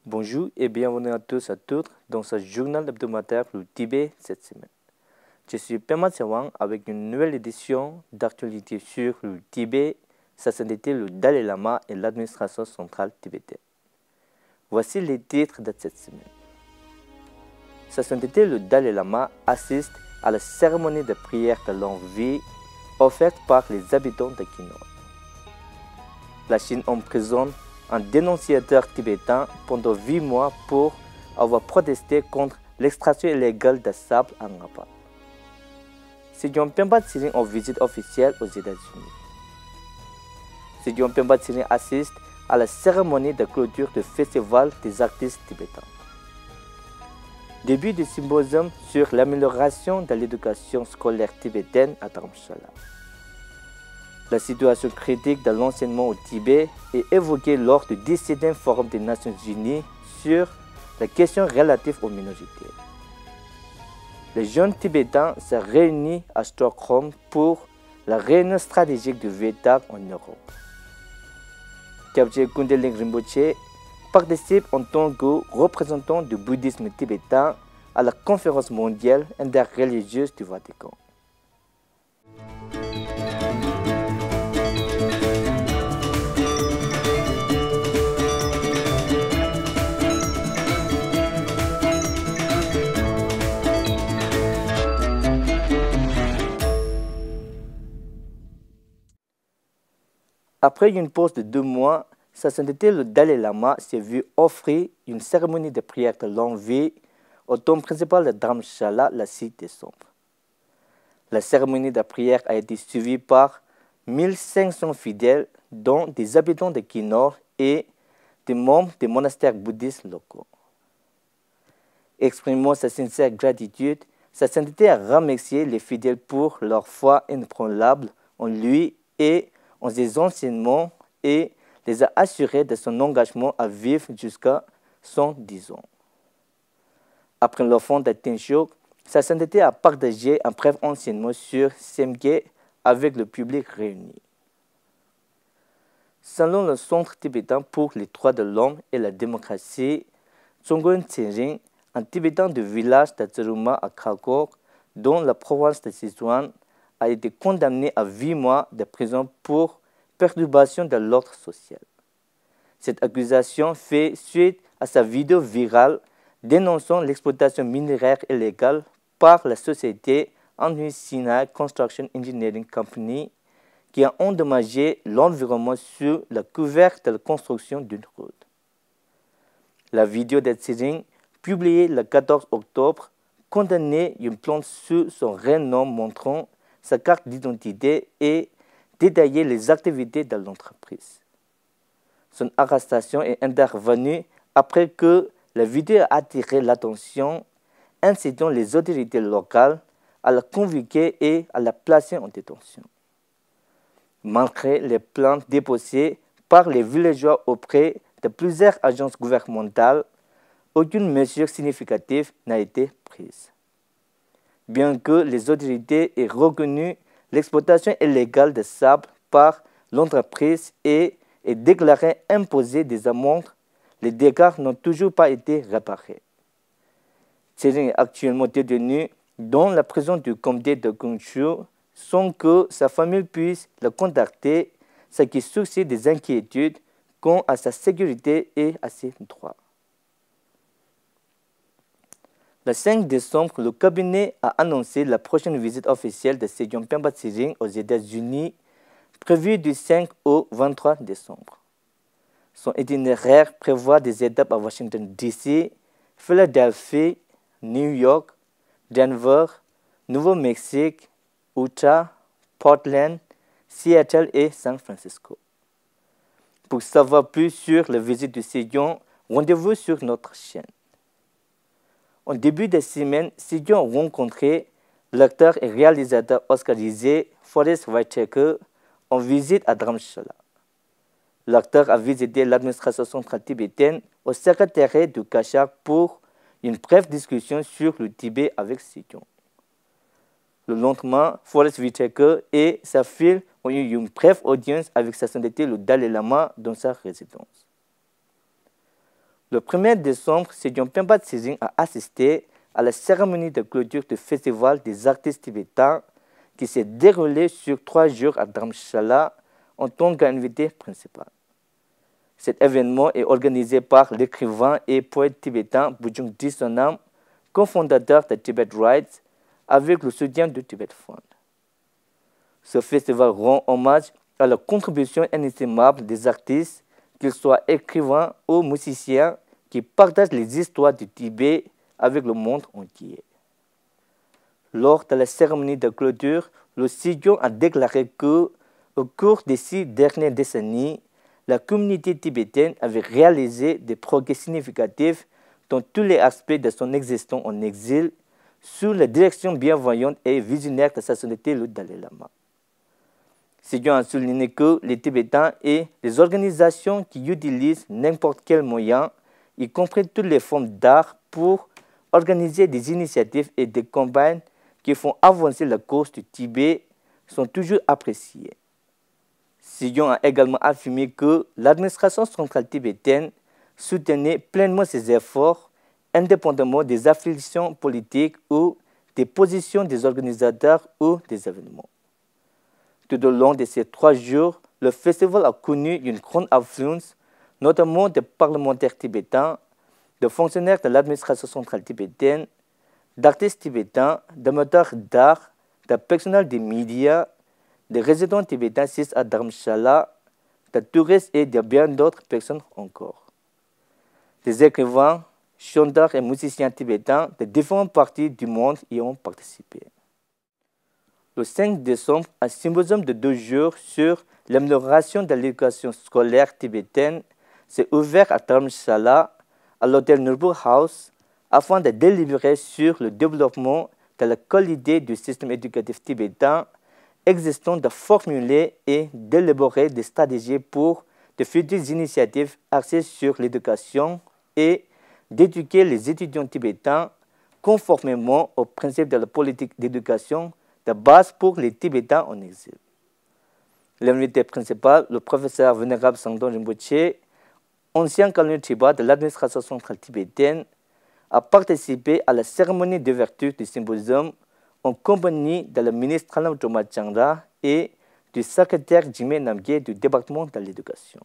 Bonjour et bienvenue à tous et à toutes dans ce journal hebdomadaire du Tibet cette semaine. Je suis Pema Tsewang avec une nouvelle édition d'actualité sur le Tibet, sa sainteté, le Dalai Lama et l'administration centrale tibétaine. Voici les titres de cette semaine. Sa sainteté, le Dalai Lama assiste à la cérémonie de prière de longue vie offerte par les habitants de Kinor. La Chine emprisonne un dénonciateur tibétain pendant 8 mois pour avoir protesté contre l'extraction illégale de sable en Napa. Sejong Pemba Tsering en visite officielle aux États-Unis. Sejong Pemba Tsering assiste à la cérémonie de clôture du Festival des artistes tibétains. Début du symposium sur l'amélioration de l'éducation scolaire tibétaine à Dharamshala. La situation critique de l'enseignement au Tibet est évoquée lors du 17e Forum des Nations Unies sur la question relative aux minorités. Les jeunes Tibétains se réunissent à Stockholm pour la réunion stratégique du VETAC en Europe. Kyabje Kundeling Rinpoche participe en tant que représentant du bouddhisme tibétain à la conférence mondiale interreligieuse du Vatican. Après une pause de 2 mois, Sa Sainteté le Dalai Lama s'est vu offrir une cérémonie de prière de longue vie au temple principal de Dharamshala le 6 décembre. La cérémonie de prière a été suivie par 1500 fidèles, dont des habitants de Kinor et des membres des monastères bouddhistes locaux. Exprimant sa sincère gratitude, Sa Sainteté a remercié les fidèles pour leur foi inébranlable en lui et en ses enseignements et les a assurés de son engagement à vivre jusqu'à 110 ans. Après l'offrande de Tenshok, Sa Sainteté a partagé un bref enseignement sur Semgye avec le public réuni. Selon le Centre tibétain pour les droits de l'homme et la démocratie, Tsongon Tsering, un Tibétain du village de Tseruma à Krakok, dont la province de Sichuan, a été condamné à 8 mois de prison pour perturbation de l'ordre social. Cette accusation fait suite à sa vidéo virale dénonçant l'exploitation minéraire illégale par la société Anhui Sinai Construction Engineering Company qui a endommagé l'environnement sous le couvert de la construction d'une route. La vidéo de Tsering, publiée le 14 octobre, condamnait une plante sous son renom montrant sa carte d'identité et détailler les activités de l'entreprise. Son arrestation est intervenue après que la vidéo a attiré l'attention, incitant les autorités locales à la convoquer et à la placer en détention. Malgré les plaintes déposées par les villageois auprès de plusieurs agences gouvernementales, aucune mesure significative n'a été prise. Bien que les autorités aient reconnu l'exploitation illégale de sable par l'entreprise et aient déclaré imposer des amendes, les dégâts n'ont toujours pas été réparés. Tsering est actuellement détenu dans la prison du comté de Guangzhou sans que sa famille puisse le contacter, ce qui suscite des inquiétudes quant à sa sécurité et à ses droits. Le 5 décembre, le cabinet a annoncé la prochaine visite officielle de Sejong Pemba Tsering aux États-Unis, prévue du 5 au 23 décembre. Son itinéraire prévoit des étapes à Washington DC, Philadelphie, New York, Denver, Nouveau-Mexique, Utah, Portland, Seattle et San Francisco. Pour savoir plus sur la visite de Sejong, rendez-vous sur notre chaîne. En début de semaine, Sejong a rencontré l'acteur et réalisateur oscarisé Forest Whitaker en visite à Dharamshala. L'acteur a visité l'administration centrale tibétaine au secrétariat du Kachak pour une brève discussion sur le Tibet avec Sejong. Le lendemain, Forest Whitaker et sa fille ont eu une brève audience avec Sa Sainteté le Dalai Lama dans sa résidence. Le 1er décembre, Sejong Pemba Tsering a assisté à la cérémonie de clôture du Festival des artistes tibétains qui s'est déroulé sur 3 jours à Dharamshala en tant qu'invité principal. Cet événement est organisé par l'écrivain et poète tibétain Bujung Disonam, cofondateur de Tibet Rights, avec le soutien du Tibet Fund. Ce festival rend hommage à la contribution inestimable des artistes, qu'ils soient écrivains ou musiciens, qui partagent les histoires du Tibet avec le monde entier. Lors de la cérémonie de clôture, le Sejong a déclaré que, au cours des 6 dernières décennies, la communauté tibétaine avait réalisé des progrès significatifs dans tous les aspects de son existence en exil, sous la direction bienveillante et visionnaire de sa Sainteté le Dalai Lama. Sejong a souligné que les Tibétains et les organisations qui utilisent n'importe quel moyen, y compris toutes les formes d'art, pour organiser des initiatives et des campagnes qui font avancer la cause du Tibet, sont toujours appréciés. Sejong a également affirmé que l'administration centrale tibétaine soutenait pleinement ses efforts, indépendamment des affiliations politiques ou des positions des organisateurs ou des événements. Tout au long de ces 3 jours, le festival a connu une grande affluence, notamment de parlementaires tibétains, de fonctionnaires de l'administration centrale tibétaine, d'artistes tibétains, d'amateurs d'art, de personnel des médias, de résidents tibétains sis à Dharamshala, de touristes et de bien d'autres personnes encore. Des écrivains, chanteurs et musiciens tibétains de différentes parties du monde y ont participé. Le 5 décembre, un symposium de 2 jours sur l'amélioration de l'éducation scolaire tibétaine s'est ouvert à Dharamshala, à l'hôtel Nurbu House, afin de délibérer sur le développement de la qualité du système éducatif tibétain existant, de formuler et d'élaborer des stratégies pour de futures initiatives axées sur l'éducation et d'éduquer les étudiants tibétains conformément aux principes de la politique d'éducation de base pour les Tibétains en exil. L'invité principal, le professeur vénérable Sangdong Rinpoche, ancien canonnier Tibet de l'administration centrale tibétaine, a participé à la cérémonie d'ouverture du symposium en compagnie de la ministre Thalam Troma Changda et du secrétaire Jimé Namgyé du département de l'éducation.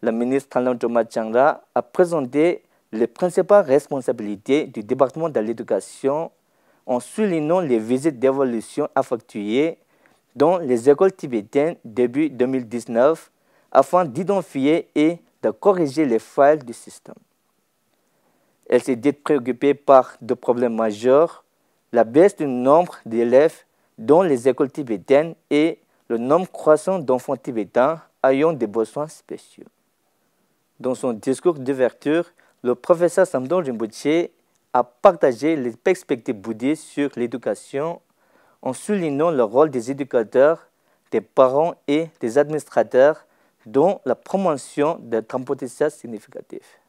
La ministre Thalam Troma Changda a présenté les principales responsabilités du département de l'éducation en soulignant les visites d'évaluation effectuées dans les écoles tibétaines début 2019 afin d'identifier et de corriger les failles du système. Elle s'est dit préoccupée par 2 problèmes majeurs, la baisse du nombre d'élèves dans les écoles tibétaines et le nombre croissant d'enfants tibétains ayant des besoins spéciaux. Dans son discours d'ouverture, le professeur Samdong Rinpoche a partagé les perspectives bouddhistes sur l'éducation en soulignant le rôle des éducateurs, des parents et des administrateurs dans la promotion d'un apprentissage significatif.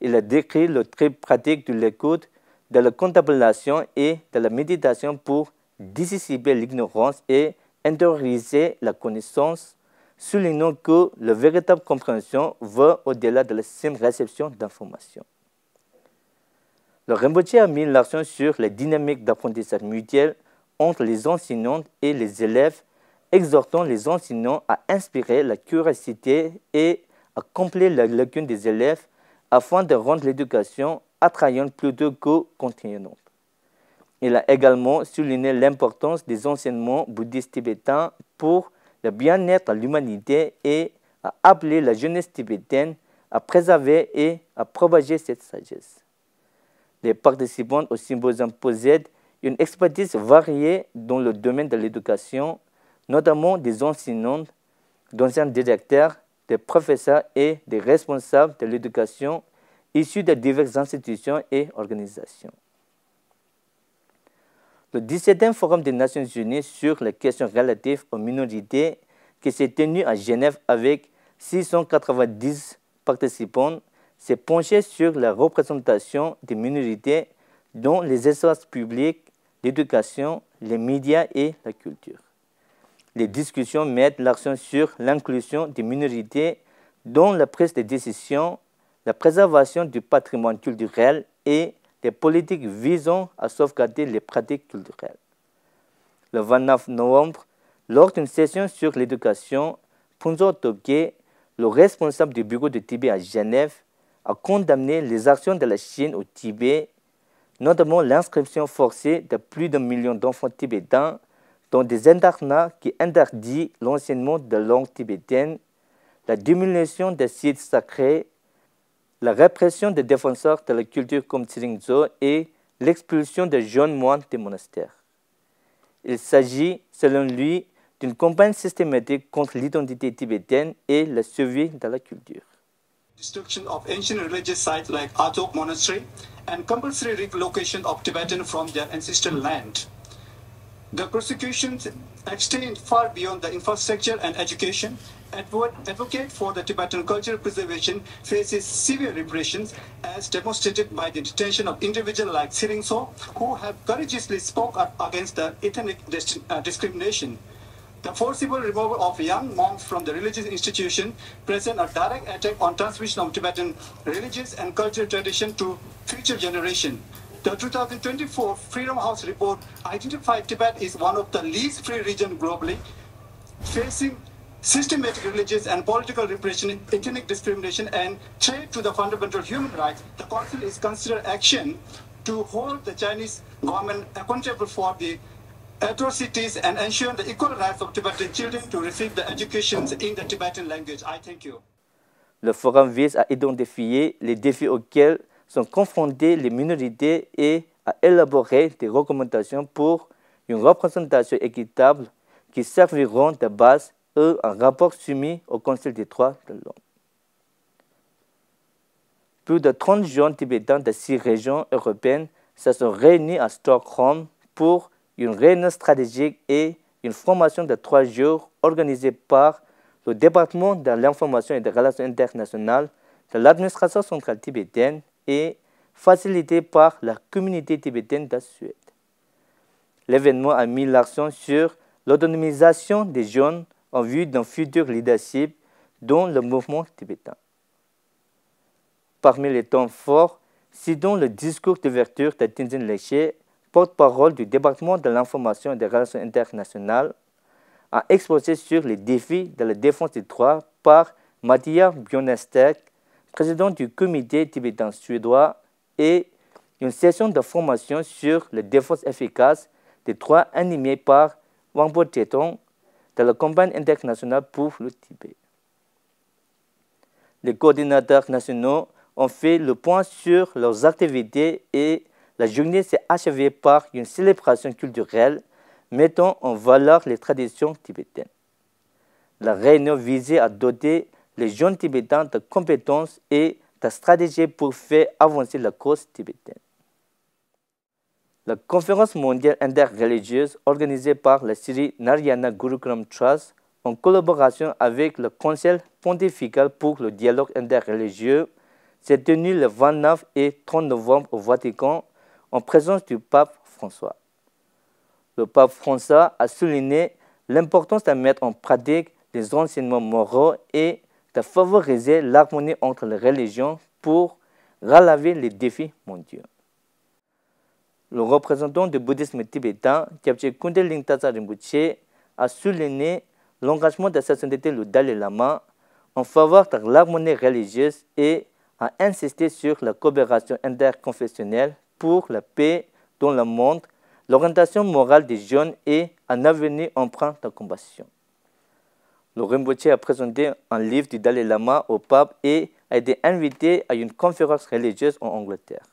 Il a décrit le trait pratique de l'écoute, de la contemplation et de la méditation pour dissiper l'ignorance et intérioriser la connaissance, soulignant que la véritable compréhension va au-delà de la simple réception d'informations. Le Rinpoche a mis l'accent sur la dynamique d'apprentissage mutuel entre les enseignants et les élèves, exhortant les enseignants à inspirer la curiosité et à combler la lacune des élèves afin de rendre l'éducation attrayante plutôt que contraignante. Il a également souligné l'importance des enseignements bouddhistes tibétains pour le bien-être de l'humanité et a appelé la jeunesse tibétaine à préserver et à propager cette sagesse. Les participants au symposium possèdent une expertise variée dans le domaine de l'éducation, notamment des enseignants, d'anciens directeurs, des professeurs et des responsables de l'éducation issus de diverses institutions et organisations. Le 17e Forum des Nations Unies sur les questions relatives aux minorités, qui s'est tenu à Genève avec 690 participants, s'est penché sur la représentation des minorités dans les espaces publics, l'éducation, les médias et la culture. Les discussions mettent l'accent sur l'inclusion des minorités dans la prise de décision, la préservation du patrimoine culturel et des politiques visant à sauvegarder les pratiques culturelles. Le 29 novembre, lors d'une session sur l'éducation, Phuntsho Tobgye, le responsable du bureau de Tibet à Genève, a condamné les actions de la Chine au Tibet, notamment l'inscription forcée de plus d'1 million d'enfants tibétains dans des internats qui interdisent l'enseignement de langue tibétaine, la diminution des sites sacrés, la répression des défenseurs de la culture comme Tsiringzo et l'expulsion des jeunes moines des monastères. Il s'agit, selon lui, d'une campagne systématique contre l'identité tibétaine et la survie de la culture. Destruction of ancient religious sites like Atok Monastery and compulsory relocation of Tibetans from their ancestral land. The persecutions extend far beyond the infrastructure and education. Advocate for the Tibetan cultural preservation faces severe repressions as demonstrated by the detention of individuals like Tsiringso who have courageously spoke up against the ethnic discrimination. The forcible removal of young monks from the religious institution present a direct attack on transmission of Tibetan religious and cultural tradition to future generations. The 2024 Freedom House report identified Tibet as one of the least free regions globally, facing systematic religious and political repression, ethnic discrimination, and threat to the fundamental human rights. The Council is considering action to hold the Chinese government accountable for the atrocities and ensure the equal rights of Tibetan children to receive the education in the Tibetan language. I thank you. Le forum vise à identifier les défis auxquels sont confrontées les minorités et à élaborer des recommandations pour une représentation équitable qui serviront de base à un rapport soumis au Conseil des droits de l'homme. Plus de 30 jeunes tibétains de 6 régions européennes se sont réunis à Stockholm pour une réunion stratégique et une formation de 3 jours organisée par le département de l'information et des relations internationales de l'administration centrale tibétaine et facilitée par la communauté tibétaine de Suède. L'événement a mis l'accent sur l'autonomisation des jeunes en vue d'un futur leadership dans le mouvement tibétain. Parmi les temps forts, citons le discours d'ouverture de Tenzin Leshe, porte-parole du département de l'information et des relations internationales, a exposé sur les défis de la défense des droits par Mattia Bjornestek, président du comité tibétain suédois, et une session de formation sur la défense efficace des droits animée par Wangpo Tsetong de la campagne internationale pour le Tibet. Les coordinateurs nationaux ont fait le point sur leurs activités et la journée s'est achevée par une célébration culturelle mettant en valeur les traditions tibétaines. La réunion visait à doter les jeunes Tibétains de compétences et de stratégies pour faire avancer la cause tibétaine. La conférence mondiale interreligieuse organisée par la Sri Narayana Gurukulam Trust en collaboration avec le Conseil pontifical pour le dialogue interreligieux s'est tenue le 29 et 30 novembre au Vatican en présence du pape François. Le pape François a souligné l'importance de mettre en pratique les enseignements moraux et de favoriser l'harmonie entre les religions pour relever les défis mondiaux. Le représentant du bouddhisme tibétain, Kyabche Kunte Lingtasa Rinpoche, a souligné l'engagement de sa sainteté le Dalai Lama en faveur de l'harmonie religieuse et a insisté sur la coopération interconfessionnelle pour la paix dans le monde, l'orientation morale des jeunes et un avenir empreint de compassion. Le Rinpoche a présenté un livre du Dalai Lama au pape et a été invité à une conférence religieuse en Angleterre.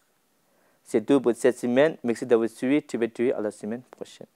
C'est tout pour cette semaine. Merci d'avoir suivi. À la semaine prochaine.